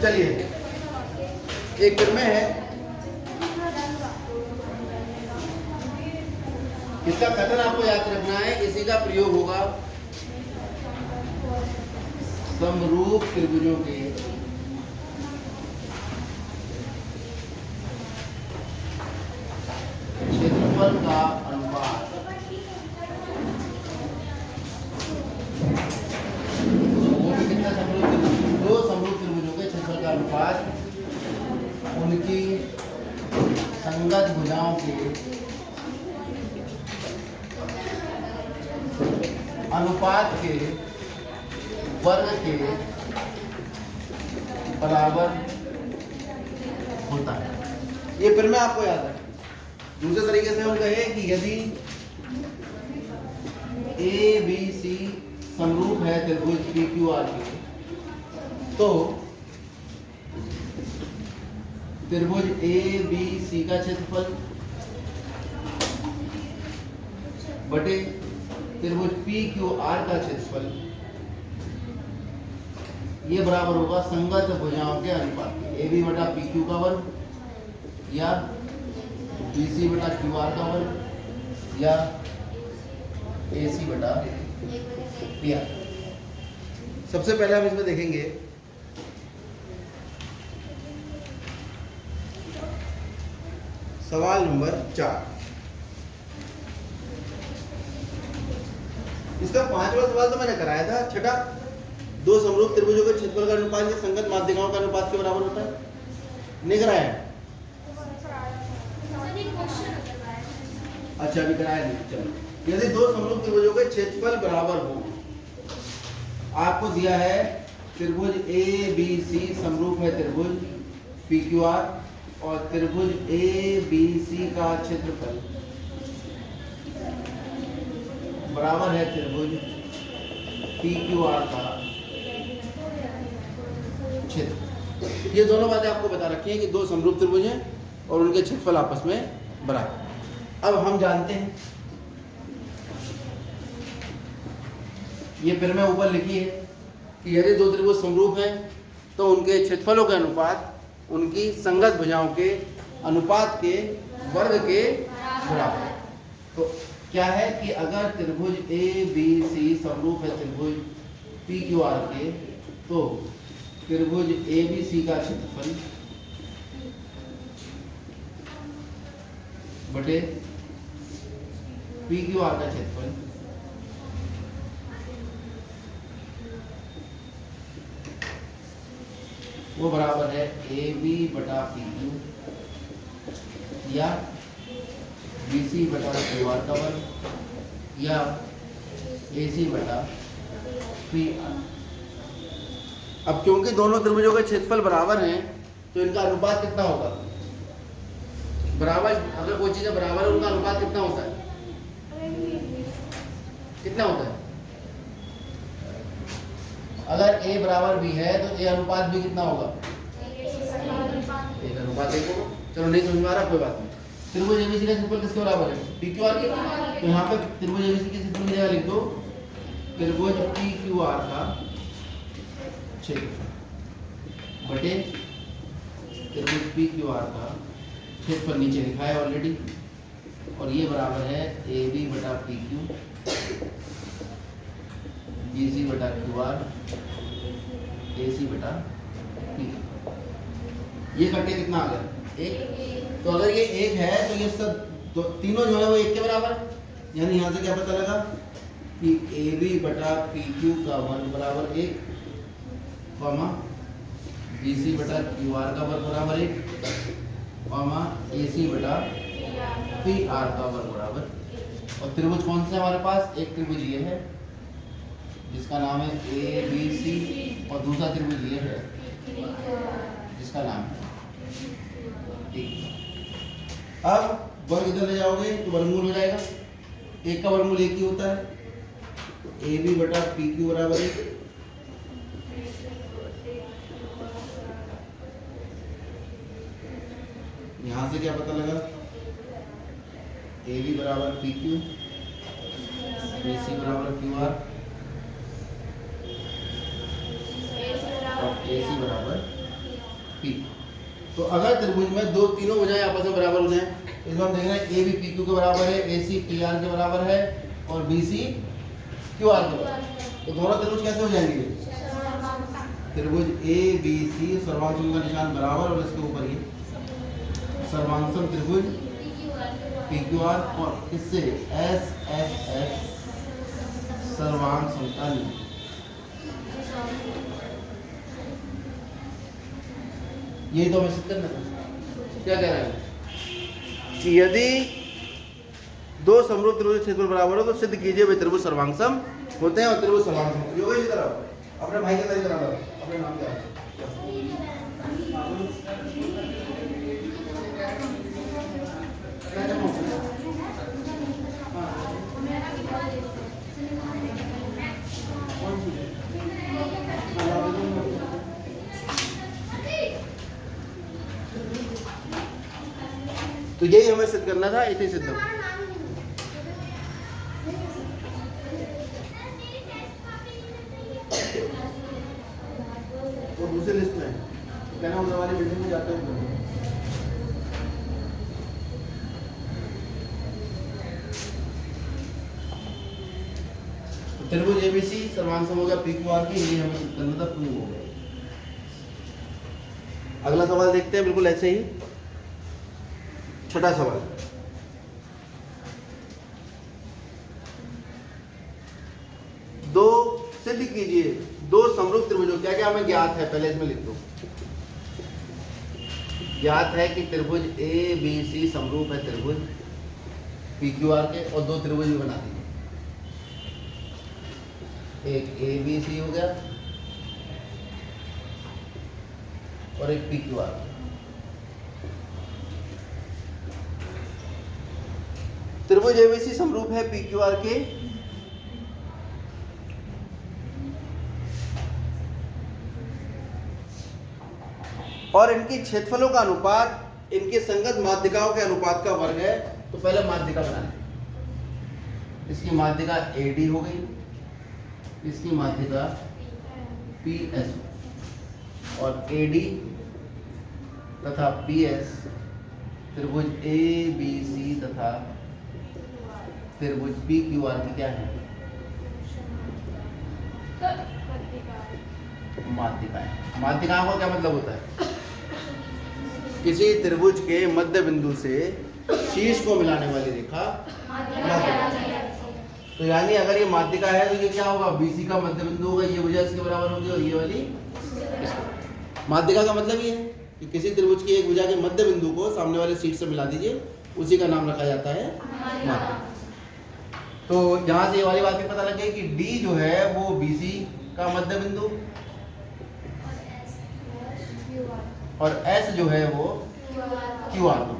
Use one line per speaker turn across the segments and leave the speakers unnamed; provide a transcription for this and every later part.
चलिए एक फिर में है, इसका कथन आपको याद रखना है, इसी का प्रयोग होगा समरूप त्रिभुजों के क्षेत्रफल का अनुपात वो भी कितना समरूप, दो समरूप त्रिभुजों के क्षेत्रफल का अनुपात उनकी संगत भुजाओं के अनुपात के वर्ग के बराबर होता है। ये फिर मैं आपको याद रखें। दूसरे तरीके से हम कहें कि यदि ए बी सी समरूप है त्रिभुज पी क्यू आर के, तो त्रिभुज ए बी सी का क्षेत्रफल बटे त्रिभुज पी क्यू आर का क्षेत्रफल ये बराबर होगा संगत भुजाओं के अनुपात के, ए बी बटा पी क्यू का वर्ग या बी सी बटा क्यू आर का वर्ग या ए सी बटा पी आर। सबसे पहले हम इसमें देखेंगे सवाल नंबर 4। इसका 5वां सवाल तो मैंने कराया था, छठा, दो समरूप त्रिभुजों के क्षेत्रफल का अनुपात या संगत माध्यिकाओं का अनुपात के बराबर होता है, नहीं कराया है? अच्छा अभी कराया नहीं, चलो। यदि दो समरूप त्रिभुजों के क्षेत्रफल बराबर हो, आपको दिया है त्रिभुज ए बी सी समरूप है त्रिभुज पी क्यू आर, और त्रिभुज ए बी सी का क्षेत्रफल बराबर है त्रिभुज पी क्यू आर का क्षेत्र। ये दोनों बातें आपको बता रखी हैं कि दो समरूप त्रिभुज हैं और उनके क्षेत्रफल आपस में बराबर। अब हम जानते हैं, ये फिर में ऊपर लिखी है कि यदि दो त्रिभुज समरूप हैं तो उनके क्षेत्रफलों के अनुपात उनकी संगत भुजाओं के अनुपात के वर्ग के बराबर। तो क्या है कि अगर त्रिभुज ए बी सी समरूप है त्रिभुज पी क्यू आर के, तो त्रिभुज ए बी सी का क्षेत्रफल बटे पी क्यू आर का क्षेत्रफल वो बराबर है ए बी बटा पी क्यू या बी सी बटा क्यू आर का वर्ग या ए सी बटा पी आर। अब क्योंकि दोनों त्रिभुजों के क्षेत्रफल बराबर हैं तो इनका अनुपात कितना होगा? बराबर, अगर कोई चीज़ बराबर है उनका अनुपात कितना होता है? कितना होता है? अगर a बराबर b है तो a अनुपात b कितना होगा? एक अनुपात एक होगा। चलो नहीं समझ में आ रहा, कोई बात नहीं। त्रिभुज एबीसी का क्षेत्रफल किसके बराबर है? पी क्यू आर के। तो यहाँ पे त्रिभुज एबीसी के क्षेत्रफल की जगह लिख दो त्रिभुज पी क्यू आर का क्षेत्रफल बटे त्रिभुज पी क्यू आर का क्षेत्रफल नीचे लिखा है ऑलरेडी, और ये बराबर है ए बी बटा पी क्यू बी सी बटा क्यू आर ए सी बटा पी। ये करके कितना आ गया? एक। तो अगर ये एक है तो ये सब तीनों जो है वो एक के बराबर, यानी यहाँ से क्या पता लगा कि ए बी बटा पी क्यू का वर्ग बराबर एक, कॉमा बी सी बटा क्यू आर का वर्ग बराबर एक, कॉमा ए सी बटा पी आर का वर्ग बराबर। और त्रिभुज कौन से हमारे पास? एक त्रिभुज ये है जिसका नाम है ए बी सी, और दूसरा त्रिभुज ये है जिसका नाम है टी। अब वर्ग इधर ले जाओगे तो वर्गमूल हो जाएगा, एक का वर्गमूल एक ही होता है, ए बी बटा पी क्यू बराबर एक, यहाँ से क्या पता लगा? ए बी बराबर पी क्यू, बी सी बराबर क्यू आर और ए सी बराबर पी। तो अगर त्रिभुज में दो तीनों भुजाएं आपस में बराबर हो जाए, इसमें हम देख रहे हैं ए बी पी क्यू के बराबर है, ए सी पी आर के बराबर है और बी सी क्यू आर के बराबर है। तो दोनों त्रिभुज कैसे हो जाएंगे? त्रिभुज ए बी सी सर्वांग का निशान बराबर और इसके ऊपर ये सर्वांग त्रिभुज पी क्यू आर और इससे एस एफ एफ सर्वांग समतल। यही तो हमें सिद्ध करना था। क्या कह रहे हैं कि यदि दो समरूप त्रिभुज क्षेत्रफल बराबर हो तो सिद्ध कीजिए वे त्रिभुज सर्वांगसम होते हैं। और त्रिभुज सर्वांगसम योगेश की तरफ अपने भाई के तरह करा लो, अपने नाम क्या है? तो यही हमें सिद्ध करना था, इसे सिद्ध तो दूसरी लिस्ट में क्या नाम हमारी बिल्डिंग में जाते हैं। त्रिभुज एबीसी सर्वांग हो गया पी क्यू आर की, ये हमें सिद्ध करना था, प्रूव हो गया। अगला सवाल देखते हैं बिल्कुल ऐसे ही, छठा सवाल। दो सिद्ध कीजिए दो समरूप त्रिभुजों, क्या क्या हमें ज्ञात है पहले इसमें लिख दो। ज्ञात है कि त्रिभुज ए बी सी समरूप है त्रिभुज पी क्यू आर के और दो त्रिभुज भी बनाती है, एक ए बी सी हो गया और एक पी क्यू आर। त्रिभुज एबीसी समरूप है पी क्यू आर के और इनके क्षेत्रफलों का अनुपात इनके संगत माध्यिकाओं के अनुपात का वर्ग है। तो पहले माध्यिका बना लें। इसकी माध्यिका AD हो गई, इसकी माध्यिका PS और AD तथा PS त्रिभुज ABC तथा त्रिभुज PQR की क्या है? माध्यिकाएं। माध्यिकाओं का क्या मतलब होता है? किसी त्रिभुज के मध्य बिंदु से शीर्ष को मिलाने वाली रेखा माध्यिका। तो यानी अगर ये माध्यिका है तो ये क्या होगा? BC का मध्य बिंदु होगा, ये भुजा इसके बराबर होगी और ये वाली इसके। माध्यिका का मतलब ये है कि किसी त्रिभुज की एक भुजा के मध्य बिंदु को सामने वाले शीर्ष से मिला दीजिए, उसी का नाम रखा जाता है माध्यिका। तो यहाँ से ये वाली बात भी पता लग गई कि D जो है वो BC का मध्य बिंदु और S जो है वो QR को।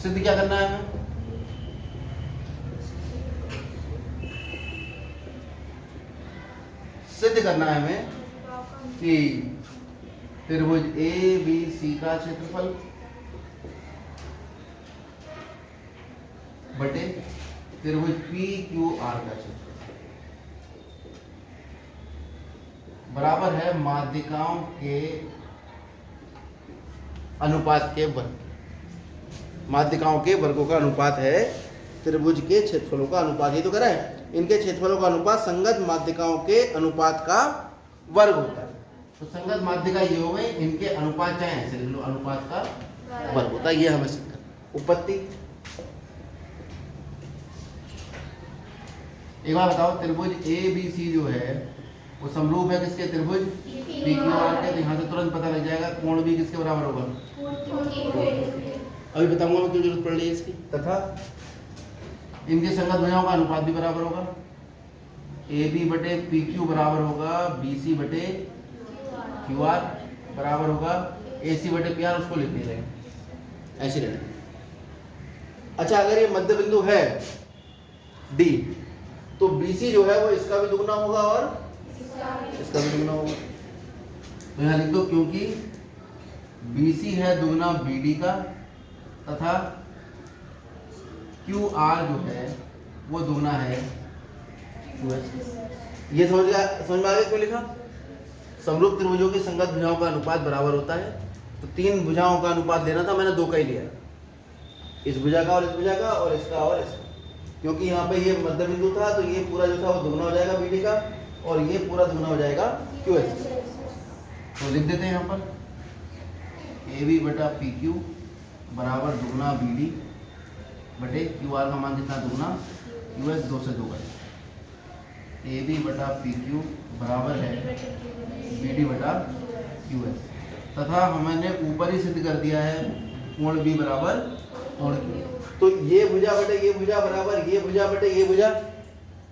सिद्ध क्या करना है हमें? सिद्ध करना है हमें कि त्रिभुज ABC का क्षेत्रफल बटे त्रिभुज PQR का क्षेत्रफल बराबर है माध्यिकाओं के अनुपात के वर्ग। माध्यिकाओं के वर्गों का अनुपात है त्रिभुज के क्षेत्रफलों का अनुपात। ये तो करा है, इनके क्षेत्रफलों का अनुपात संगत माध्यिकाओं के अनुपात का वर्ग होता है। तो संगत माध्यिका ये हो गई, इनके अनुपात चाहे ऐसे लिख लो, अनुपात का वर्ग होता है। ये हमें सिद्ध करना। उपपत्ति एक बार बताओ, त्रिभुज ABC जो है वो समरूप है किसके? त्रिभुज PQR के। तो यहाँ से तुरंत पता लग जाएगा कोण भी किसके बराबर होगा? अभी बताऊंगा मैं क्यों जरूरत पड़ रही है इसकी। तथा इनके संगत भुजाओं का अनुपात भी बराबर होगा। AB बटे PQ बराबर होगा BC बटे QR बराबर होगा AC बटे PR। उसको लिख नहीं रहे, ऐसे रहना। अच्छा, अगर ये मध्य बिंदु है D तो BC जो है वो इसका भी दुगना होगा और इसका भी दुगना होगा। तो यहाँ लिख दो, क्योंकि BC है दुगना BD का तथा QR जो है वो दुगना है QS। ये समझ में आ गया क्यों लिखा? समरूप त्रिभुजों की संगत भुजाओं का अनुपात बराबर होता है। तो 3 भुजाओं का अनुपात लेना था, मैंने 2 का ही लिया, इस भुजा का और इस भुजा का और इसका और इसका, क्योंकि यहाँ पे ये मध्य बिंदु था तो ये पूरा जो था वो दुगना हो जाएगा BD का और ये पूरा दुगना हो जाएगा QS। तो लिख देते हैं यहाँ पर AB बटा PQ बराबर दुगना BD बटे QR का मान कितना दुगना QS 2 से 2 का। AB बटा PQ बराबर है BD बटा QS तथा हमने ऊपर ही सिद्ध कर दिया है कोण B बराबर कोण Q। तो ये भुजा बटे ये भुजा बराबर ये भुजा बटे ये भुजा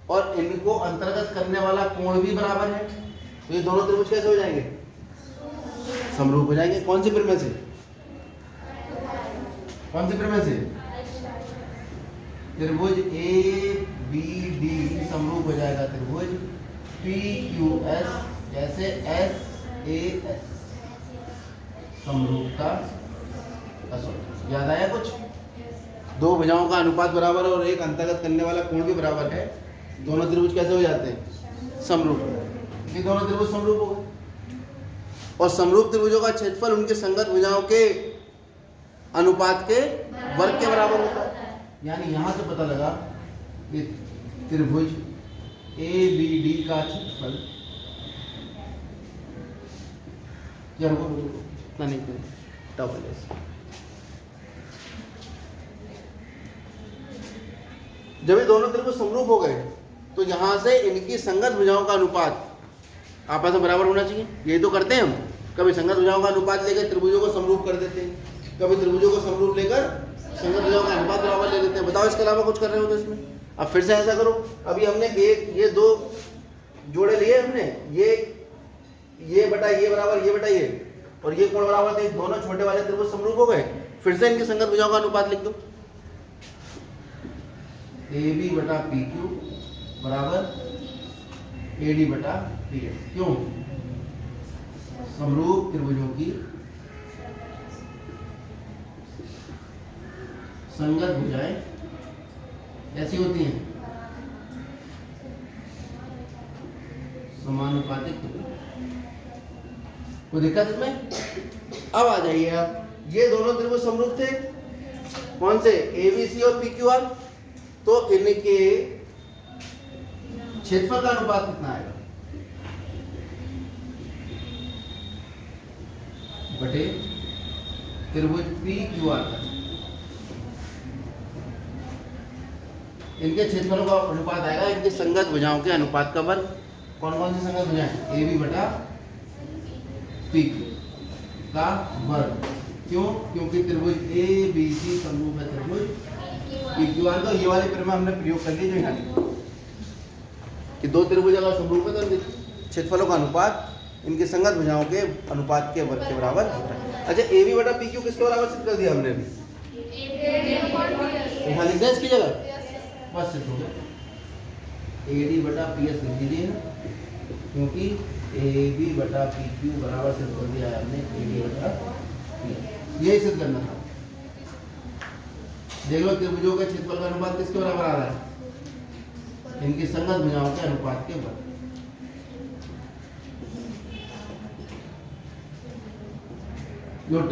और इनको अंतर्गत करने वाला कोण भी बराबर है। तो ये दोनों त्रिभुज कैसे हो जाएंगे? समरूप हो जाएंगे। कौन सी प्रमेय से? कौन सी प्रमेय से? त्रिभुज ABD समरूप हो जाएगा त्रिभुज PQS जैसे SAS समरूपता असर। याद आया कुछ? 2 भुजाओं का अनुपात बराबर और एक अंतर्गत करने वाला कोण भी बराबर है, दोनों त्रिभुज कैसे हो जाते हैं? समरूप। ये दोनों त्रिभुज समरूप हो गए और समरूप त्रिभुजों का क्षेत्रफल उनके संगत भुजाओं के अनुपात के वर्ग के बराबर होता है। यानी यहां से पता लगा कि त्रिभुज ABD का क्षेत्रफल इतना नहीं डबल है। जब ये दोनों त्रिभुज समरूप हो गए तो यहां से इनकी संगत भुजाओं का अनुपात आपस में बराबर होना चाहिए। यही तो करते हैं हम, कभी संगत भुजाओं का अनुपात लेकर त्रिभुजों को समरूप कर देते हैं, कभी त्रिभुजों को समरूप लेकर संगत भुजाओं का अनुपात बराबर ले लेते हैं। बताओ इसके अलावा कुछ कर रहे हो तो इसमें? अब फिर से ऐसा करो। अभी हमने ये 2 जोड़े लिए हमने, ये बटा ये बराबर ये बटा ये और ये कोण बराबर थे, दोनों छोटे वाले त्रिभुज समरूप हो गए। फिर से इनकी संगत भुजाओं का अनुपात लिख दो। AB बटा PQ बराबर AD बटा PS। क्यों? समरूप त्रिभुजों की संगत भुजाएं ऐसी होती हैं, समानुपातिक। कोई दिक्कत इसमें? अब आ जाइए आप, ये दोनों त्रिभुज समरूप थे, कौन से? ABC और PQR। तो इनके क्षेत्रफल का अनुपात कितना आएगा? बटे त्रिभुज PQR का। इनके क्षेत्रफलों का अनुपात आएगा इनके संगत भुजाओं के अनुपात का वर्ग। कौन कौन सी संगत भुजाएं? AB बटा PQ का वर्ग। क्यों? क्योंकि त्रिभुज ABC समरूप है त्रिभुज PQR का। ये वाली प्रमेय हमने प्रयोग कर ली जो यहाँ कि 2 त्रिभुज अगर समरूप है तो इनके क्षेत्रफलों का अनुपात इनके संगत भुजाओं के अनुपात के वर्ग के बराबर होता है। अच्छा, AB बटा PQ किसके बराबर सिद्ध कर दिया हमने अभी? यहाँ लिख दें इसकी जगह, बस सिद्ध हो गया। AD बटा PS लिख दीजिए क्योंकि AB बटा PQ बराबर सिद्ध कर दिया है हमने AD बटा PS। यही सिद्ध करना था। देख लो त्रिभुजों के क्षेत्रफल का अनुपात किसके बराबर आ रहा है? इनकी संगत भुजाओं के अनुपात के वर्ग। नोट